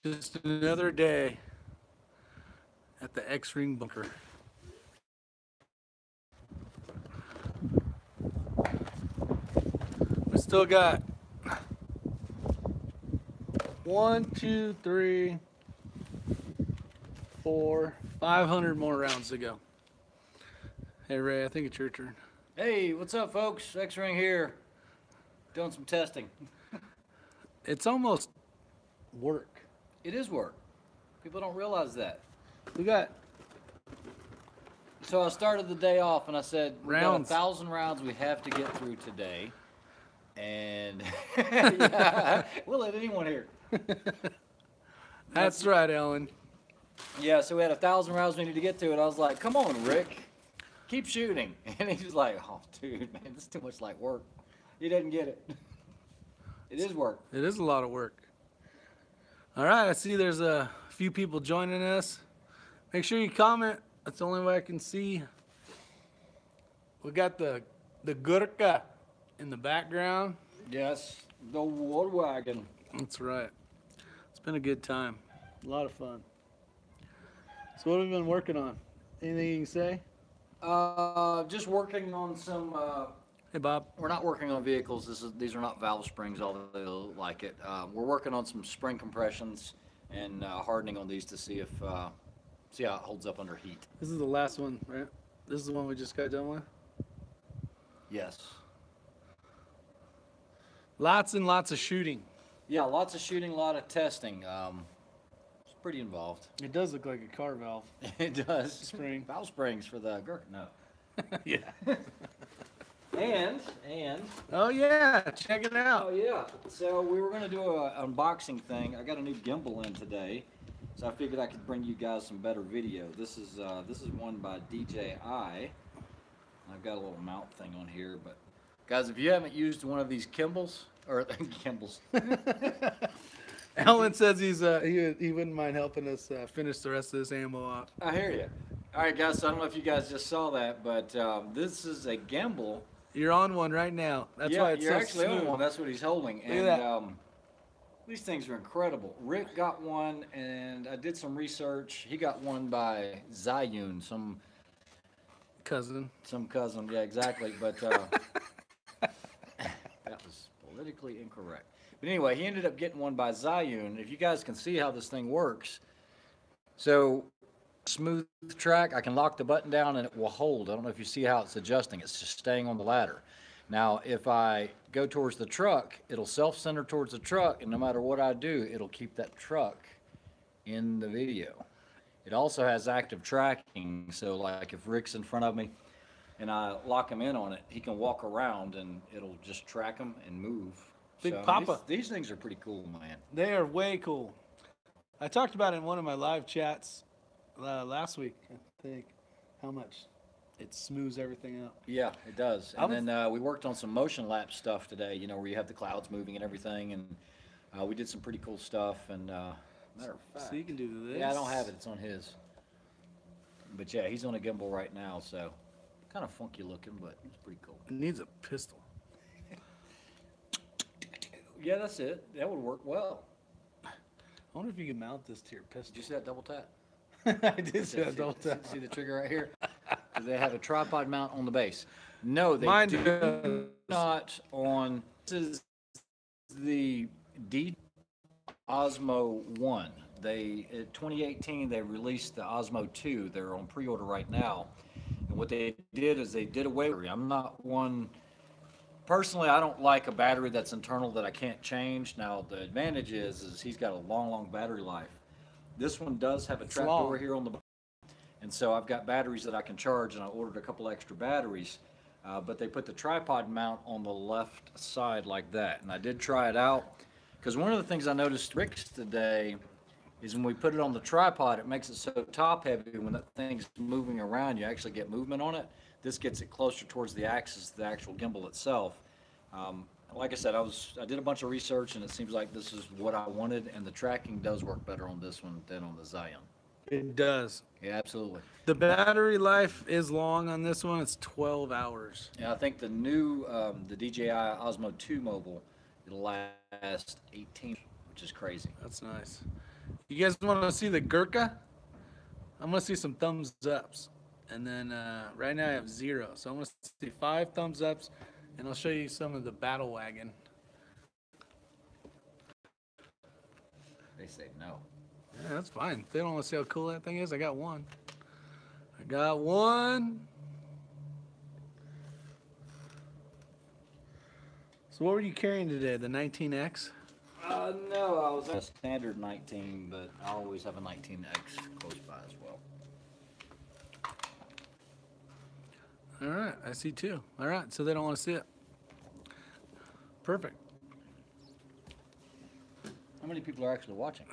Just another day at the X-Ring bunker. We still got 1, 2, 3, 4, 500 more rounds to go. Hey Ray, I think it's your turn. Hey, what's up, folks? X-Ring here, doing some testing. It's almost work. It is work. People don't realize that. We got So I started the day off and I said, we got rounds. 1,000 rounds we have to get through today. And yeah, we'll let anyone hear. That's right, Ellen. Yeah, so we had 1,000 rounds we need to get to, and I was like, come on, Rick, keep shooting. And he was like, oh, dude, man, this is too much like work. He didn't get it. It is work. It is a lot of work. All right, I see there's a few people joining us. Make sure you comment. That's the only way I can see. We got the Gurkha in the background. Yes, the war wagon. That's right. It's been a good time. A lot of fun. So what have we been working on? Anything you can say? Just working on some. Hey, Bob. We're not working on vehicles. These are not valve springs, although they look like it. We're working on some spring compressions and hardening on these to see if see how it holds up under heat. This is the last one, right? This is the one we just got done with? Yes. Lots and lots of shooting. Yeah, lots of shooting, a lot of testing. It's pretty involved. It does look like a car valve. It does. Spring. Valve springs for the Gurkha. No. Yeah. And. Oh, yeah. Check it out. Oh yeah. So we were gonna do an unboxing thing. I got a new gimbal in today, so I figured I could bring you guys some better video. This is one by DJI. I've got a little mount thing on here, but guys, if you haven't used one of these gimbals or gimbals, Alan says he wouldn't mind helping us finish the rest of this ammo off. I hear you. All right, guys. So I don't know if you guys just saw that, but this is a gimbal. You're on one right now. That's why it's you're so actually smooth. on one. That's what he's holding. Look at And that. these things are incredible. Rick got one, and I did some research. He got one by Zayun, some Cousin. cousin. Yeah, exactly. But that was politically incorrect. But anyway, he ended up getting one by Zayun. If you guys can see how this thing works, so smooth track, I can lock the button down and it will hold. I don't know if you see how it's adjusting. It's just staying on the ladder. Now, if I go towards the truck, it'll self-center towards the truck, and no matter what I do, it'll keep that truck in the video. It also has active tracking, so like if Rick's in front of me and I lock him in on it, he can walk around and it'll just track him and move. Big So Papa. These things are pretty cool, man. They are way cool. I talked about it in one of my live chats last week, I think, how much it smooths everything out. Yeah, it does. And then we worked on some motion lapse stuff today, you know, where you have the clouds moving and everything, and we did some pretty cool stuff. And matter of fact, So you can do this. yeah, I don't have it. It's on his. But yeah, he's on a gimbal right now, so kind of funky looking, but it's pretty cool. It needs a pistol. Yeah, that's it. That would work well. I wonder if you can mount this to your Did pistol. you see that double tap? I did see that double tap. See the trigger right here? They have a tripod mount on the base. No, they Mine do does. not on. This is the D Osmo 1. In 2018, they released the Osmo 2. They're on pre-order right now. And what they did is they did away with it. I'm not one. Personally, I don't like a battery that's internal that I can't change. Now, the advantage is he's got a long battery life. This one does have a trap door here on the bottom, and so I've got batteries that I can charge, and I ordered a couple extra batteries, but they put the tripod mount on the left side like that, and I did try it out, because one of the things I noticed Rick's today is when we put it on the tripod, it makes it so top heavy. When that thing's moving around, you actually get movement on it. This gets it closer towards the axis of the actual gimbal itself. Like I said, I did a bunch of research, and it seems like this is what I wanted, and the tracking does work better on this one than on the Zion. It does. Yeah, absolutely. The battery life is long on this one. It's 12 hours. Yeah, I think the new, the DJI Osmo 2 Mobile, it'll last 18, which is crazy. That's nice. You guys want to see the Gurkha? I'm going to see some thumbs ups. And then right now I have 0. So I'm going to see 5 thumbs ups. And I'll show you some of the battle wagon. They say no. Yeah, that's fine. If they don't want to see how cool that thing is, I got one. I got one. So what were you carrying today? The 19X? No, I was at a standard 19, but I always have a 19X close by as well. All right, I see 2. All right, so they don't want to see it. Perfect. How many people are actually watching?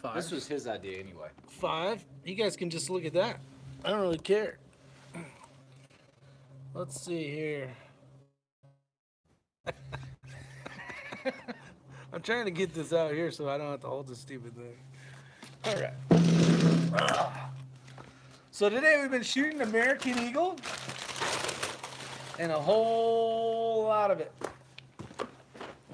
5. This was his idea anyway. 5. You guys can just look at that. I don't really care. Let's see here. I'm trying to get this out here so I don't have to hold this stupid thing. All right. So today we've been shooting American Eagle and a whole lot of it.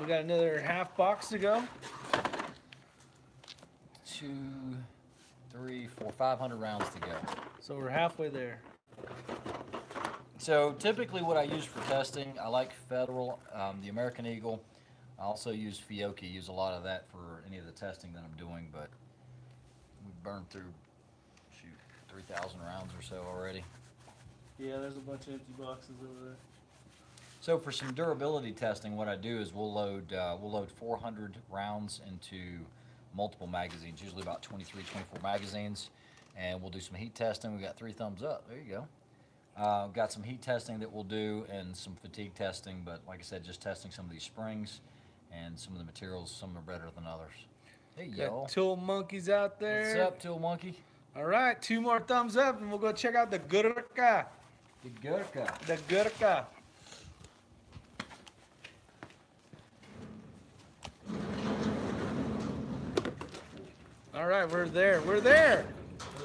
We got another half box to go. 2, 3, 4, 500 rounds to go. So we're halfway there. So typically what I use for testing, I like Federal, the American Eagle. I also use Fiocchi, use a lot of that for any of the testing that I'm doing, but we've burned through, shoot, 3,000 rounds or so already. Yeah, there's a bunch of empty boxes over there. So for some durability testing, what I do is we'll load 400 rounds into multiple magazines, usually about 23, 24 magazines, and we'll do some heat testing. We got 3 thumbs up. There you go. Got some heat testing that we'll do and some fatigue testing, but like I said, just testing some of these springs and some of the materials. Some are better than others. Hey, y'all. Got tool monkeys out there. What's up, Tool Monkey? All right, 2 more thumbs up, and we'll go check out the Gurkha. The Gurkha. The Gurkha. All right, we're there. We're there.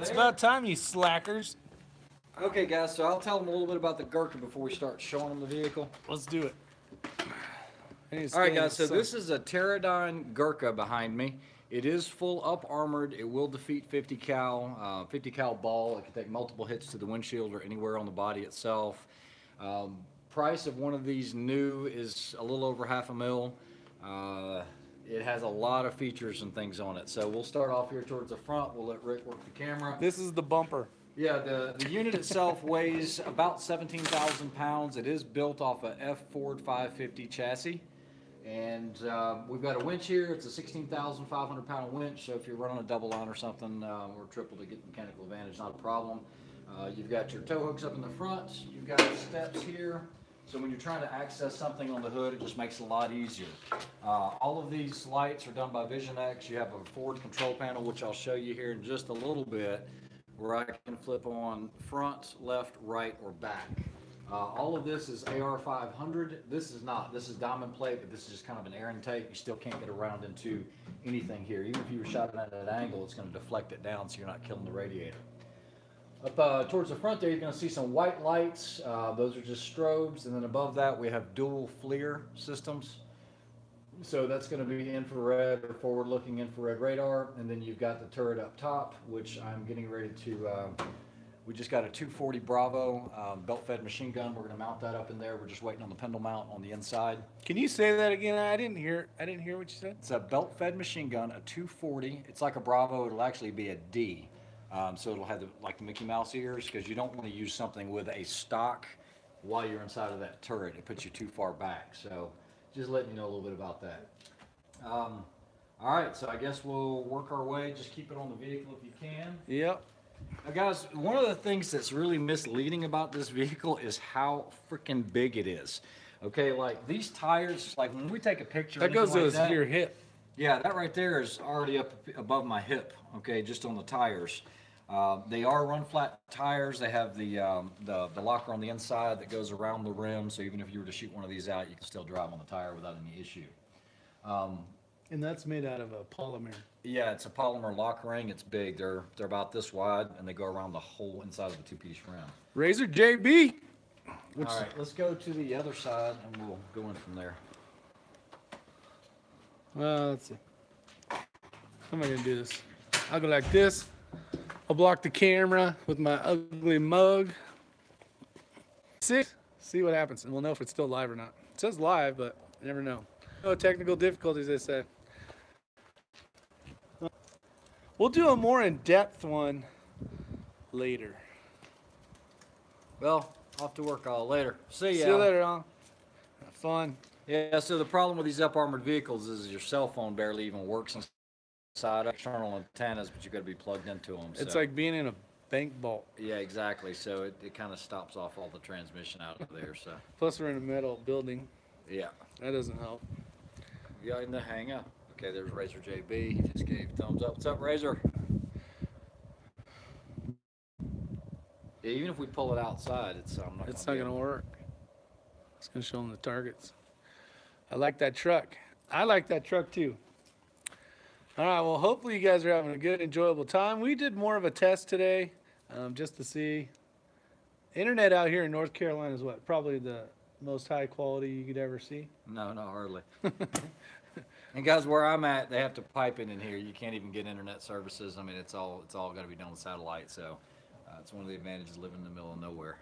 It's about time, you slackers. Okay, guys, so I'll tell them a little bit about the Gurkha before we start showing them the vehicle. Let's do it. All right, guys, so this is a Pterodyne Gurkha behind me. It is full up armored. It will defeat 50 cal ball. It can take multiple hits to the windshield or anywhere on the body itself. Price of one of these new is a little over $500,000. It has a lot of features and things on it. So we'll start off here towards the front. We'll let Rick work the camera. This is the bumper. Yeah, the unit itself weighs about 17,000 pounds. It is built off a F Ford 550 chassis. And we've got a winch here. It's a 16,500 pound winch. So if you're running a double line or something, or triple to get mechanical advantage, not a problem. You've got your tow hooks up in the front. You've got steps here. So when you're trying to access something on the hood, it just makes it a lot easier. All of these lights are done by Vision X. You have a forward control panel, which I'll show you here in just a little bit, where I can flip on front, left, right, or back. All of this is AR500. This is not. This is diamond plate, but this is just kind of an air intake. You still can't get around into anything here. Even if you were shot at an angle, it's going to deflect it down so you're not killing the radiator. Up towards the front there, you're going to see some white lights. Those are just strobes. And then above that, we have dual FLIR systems. So that's going to be infrared or forward-looking infrared radar. And then you've got the turret up top, which I'm getting ready to, we just got a 240 Bravo belt-fed machine gun. We're going to mount that up in there. We're just waiting on the pendle mount on the inside. Can you say that again? I didn't hear what you said. It's a belt-fed machine gun, a 240. It's like a Bravo. It'll actually be a D. So it'll have like the Mickey Mouse ears, because you don't want to use something with a stock while you're inside of that turret. It puts you too far back. So just letting you know a little bit about that. All right, so I guess we'll work our way. Just keep it on the vehicle if you can. Yep. Now guys, one of the things that's really misleading about this vehicle is how freaking big it is. Okay, like these tires, like when we take a picture, That goes like to your hip. Yeah, that right there is already up above my hip, okay, just on the tires. They are run flat tires. They have the locker on the inside that goes around the rim, so even if you were to shoot one of these out, you can still drive on the tire without any issue. And that's made out of a polymer. Yeah, it's a polymer lock ring. It's big. They're about this wide, and they go around the whole inside of the two-piece rim. Razor JB. All right, let's go to the other side, and we'll go in from there. Let's see. How am I gonna do this? I'll go like this. I'll block the camera with my ugly mug. See what happens, and we'll know if it's still live or not. It says live, but you never know. No technical difficulties, they say. We'll do a more in-depth one later. Well, off to work all later. See ya. See you later, Al. Have fun. Yeah, so the problem with these up-armored vehicles is your cell phone barely even works inside external antennas, but you got to be plugged into them. It's so. like being in a bank vault. Yeah, exactly. So it kind of stops off all the transmission out of there. So Plus, we're in a metal building. yeah, That doesn't help. yeah, in the hangar. Okay, there's Razor JB. He just gave thumbs up. What's up, Razor? Yeah, even if we pull it outside, it's It's not gonna work. It's gonna show them the targets. I like that truck. I like that truck too. All right, well, hopefully you guys are having a good, enjoyable time. We did more of a test today, just to see. Internet out here in North Carolina is what? Probably the most high quality you could ever see. No, not hardly. And guys, where I'm at, they have to pipe in here. You can't even get internet services. I mean, it's all got to be done with satellite. So it's one of the advantages of living in the middle of nowhere.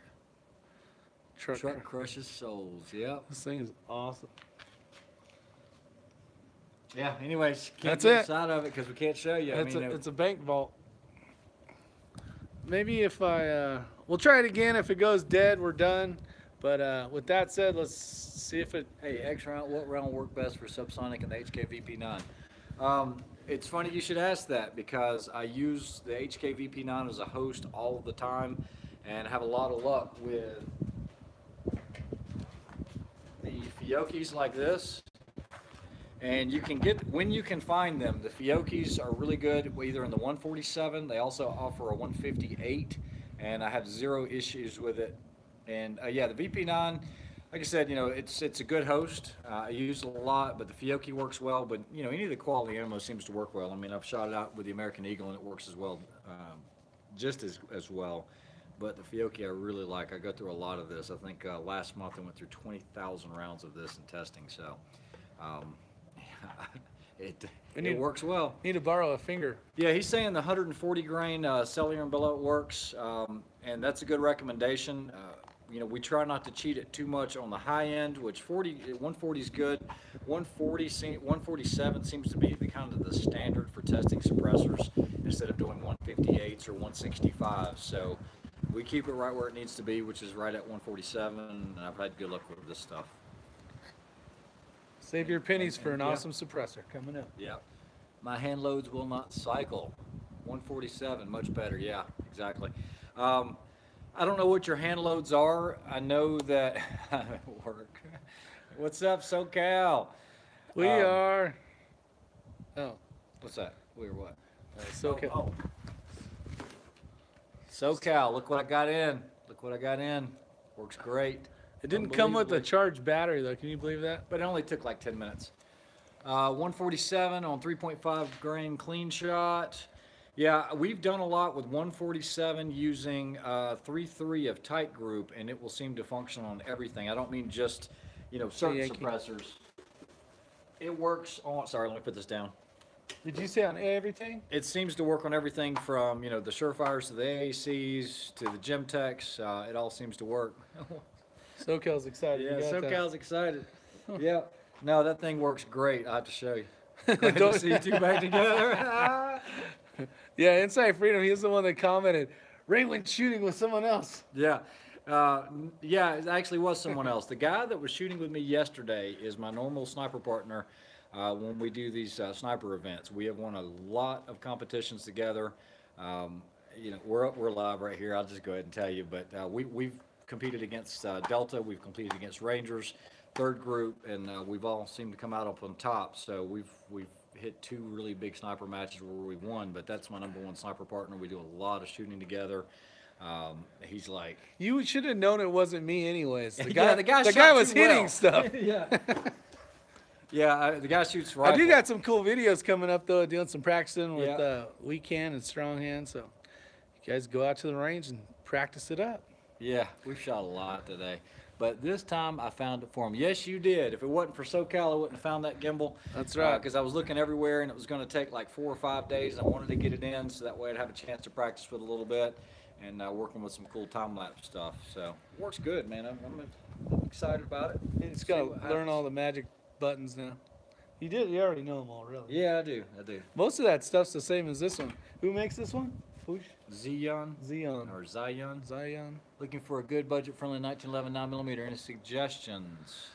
Truck crushes souls. Yep. This thing is awesome. Yeah. Anyways, can't That's get it. inside of it because we can't show you. It's a bank vault. Maybe if we'll try it again. If it goes dead, we're done. But with that said, let's see if it. Hey, X round. What round worked best for subsonic and the HK-VP9? It's funny you should ask that because I use the HK-VP9 as a host all of the time, and have a lot of luck with the Fiocchis like this. And you can get, when you can find them, the Fiocchis are really good either in the 147. They also offer a 158, and I have zero issues with it. And yeah, the VP9, like I said, it's a good host. I use it a lot, but the Fiocchi works well. But any of the quality ammo seems to work well. I mean, I've shot it out with the American Eagle, and it works as well, just as well. But the Fiocchi I really like. I go through a lot of this. I think last month I went through 20,000 rounds of this in testing. So. It works well. Need to borrow a finger. Yeah, he's saying the 140 grain cellular and billet works, and that's a good recommendation. We try not to cheat it too much on the high end, which 140 is good. 147 seems to be kind of the standard for testing suppressors instead of doing 158s or 165. So we keep it right where it needs to be, which is right at 147, and I've had good luck with this stuff. Save your pennies for an awesome suppressor coming up. Yeah. My hand loads will not cycle. 147, much better. Yeah, exactly. I don't know what your hand loads are. I know that work. What's up, SoCal? We are. Oh, what's that? We are what? SoCal. Oh. SoCal. Look what I got in. Look what I got in. Works great. It didn't come with a charged battery, though. Can you believe that? But it only took like 10 minutes. 147 on 3.5 grain clean shot. Yeah, we've done a lot with 147 using 3.3 of tight group, and it will seem to function on everything. I don't mean just, certain suppressors. It works on, sorry, let me put this down. Did you say on everything? It seems to work on everything from, the Surefires to the AACs to the Gemtechs. It all seems to work. SoCal's excited. Yeah, SoCal's excited. Yeah. No, that thing works great. I have to show you. Don't to see you two back together. Yeah, Inside Freedom, he's the one that commented, Ray went shooting with someone else. Yeah. Yeah, it actually was someone else. The guy that was shooting with me yesterday is my normal sniper partner when we do these sniper events. We have won a lot of competitions together. We're live right here. I'll just go ahead and tell you. But we've competed against Delta. We've competed against Rangers, third group, and we've all seemed to come out up on top. So we've hit two really big sniper matches where we won. But that's my number one sniper partner. We do a lot of shooting together. He's like, you should have known it wasn't me anyways. The guy was hitting stuff. Yeah. Yeah, the guy shoots rifle. I do got some cool videos coming up though, doing some practicing with weak hand and strong hand. So you guys go out to the range and practice it up. Yeah, we've shot a lot today. But this time I found it for him. Yes, you did. If it wasn't for SoCal, I wouldn't have found that gimbal. That's right. Because I was looking everywhere, and it was going to take like 4 or 5 days. I wanted to get it in so that way I'd have a chance to practice with a little bit and working with some cool time-lapse stuff. So it works good, man. I'm excited about it. He's got to learn all the magic buttons now. You did. You already know them all, really. Yeah, I do. Most of that stuff's the same as this one. Who makes this one? Xeon. Or Zion. Zion. Looking for a good budget-friendly 1911 9mm. Any suggestions?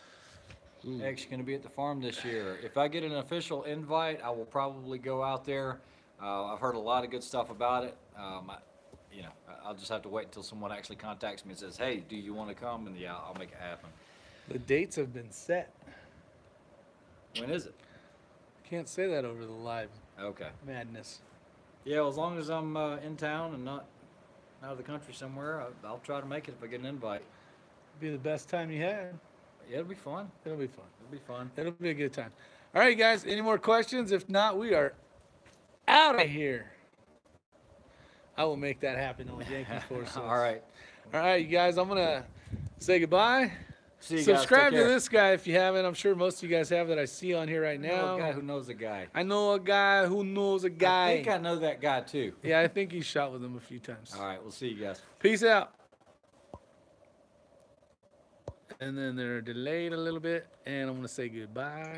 X going to be at the farm this year. If I get an official invite, I will probably go out there. I've heard a lot of good stuff about it. I'll just have to wait until someone actually contacts me and says, "Hey, do you want to come?" And yeah, I'll make it happen. The dates have been set. When is it? Can't say that over the live madness. Yeah, well, as long as I'm in town and not out of the country somewhere, I'll try to make it if I get an invite. Be the best time you had. Yeah, it'll be fun. It'll be fun. It'll be fun. It'll be a good time. All right, guys. Any more questions? If not, we are out of here. I will make that happen on Yankee Force. All right. All right, you guys. I'm gonna say goodbye. See you Subscribe guys. to this guy if you haven't. I'm sure most of you guys have that I see on here right I know now. a guy who knows a guy. I know a guy who knows a guy. I think I know that guy too. Yeah, I think he shot with him a few times. All right, we'll see you guys. Peace out. And then they're delayed a little bit, and I'm going to say goodbye.